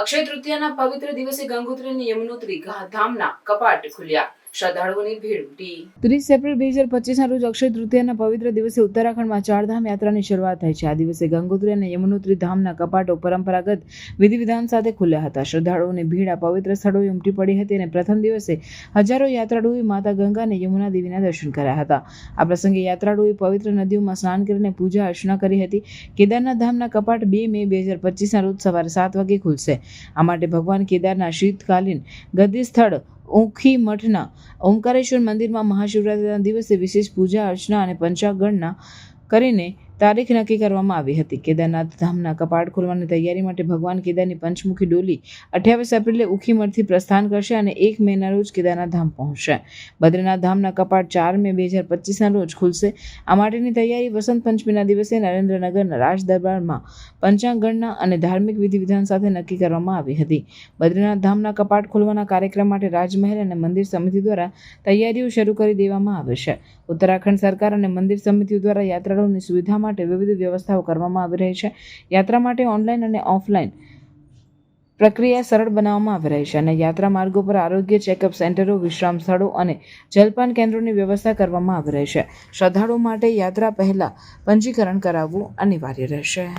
અક્ષય તૃતીયાના પવિત્ર દિવસે ગંગોત્રી અને યમનોત્રી ધામના કપાટ ખુલ્યા. શ્રદ્ધાળુઓની ભીડ ઉમટી. 30 એપ્રિલ 2025ના રોજ અક્ષય તૃતીયાના પવિત્ર દિવસે ઉત્તરાખંડમાં ચારધામ યાત્રાની શરૂઆત થઈ છે. આ દિવસે ગંગોત્રી અને યમનોત્રી ધામના કપાટો પરંપરાગત વિધિ વિધાન સાથે ખુલ્યા હતા. શ્રદ્ધાળુઓની ભીડ આ પવિત્ર સ્થળોએ ઉમટી પડી હતી અને પ્રથમ દિવસે હજારો યાત્રાળુઓએ માતા ગંગા અને યમુના દેવીના દર્શન કર્યા હતા. આ પ્રસંગે યાત્રાળુઓએ પવિત્ર નદીઓમાં સ્નાન કરીને પૂજા અર્ચના કરી હતી. કેદારનાથ ધામના કપાટ 2 મે 2025ના રોજ સવારે 7 વાગે ખુલશે. આ માટે ભગવાન કેદારના શીતકાલીન ગદ્દી સ્થળ ઊખી મઠના ઓમકારેશ્વર મંદિરમાં મહાશિવરાત્રિના દિવસે વિશેષ પૂજા અર્ચના અને પંચાંગણના કરીને તારીખ નક્કી કરવામાં આવી હતી. કેદારનાથ ધામના કપાટ ખોલવાની તૈયારી માટે ભગવાન કેદારની પંચમુખી ડોલી 28 એપ્રિલે ઊખી મઠથી પ્રસ્થાન કરશે અને 1 મેના રોજ કેદારનાથ ધામ પહોંચશે. બદ્રીનાથ ધામના કપાટ 4 મે 2025ના રોજ ખુલશે. આ માટેની તૈયારી વસંત પંચમીના દિવસે નરેન્દ્રનગરના રાજ દરબારમાં પંચાંગણના અને ધાર્મિક વિધિ વિધાન સાથે નક્કી કરવામાં આવી હતી. બદ્રીનાથ ધામના કપાટ ખોલવાના કાર્યક્રમ માટે રાજમહેલ અને મંદિર સમિતિ દ્વારા તૈયારીઓ શરૂ કરી દેવામાં આવે છે. ઉત્તરાખંડ સરકાર અને મંદિર સમિતિઓ દ્વારા યાત્રાળુઓની સુવિધા માટે વિવિધ વ્યવસ્થાઓ કરવામાં આવી રહી છે. યાત્રા માટે ઓનલાઈન અને ઓફલાઈન પ્રક્રિયા સરળ બનાવવામાં આવી રહી છે અને યાત્રા માર્ગો પર આરોગ્ય ચેકઅપ સેન્ટરો, વિશ્રામ સ્થળો અને જલપાન કેન્દ્રોની વ્યવસ્થા કરવામાં આવી રહી છે. શ્રદ્ધાળુઓ માટે યાત્રા પહેલા પંજીકરણ કરાવવું અનિવાર્ય રહેશે.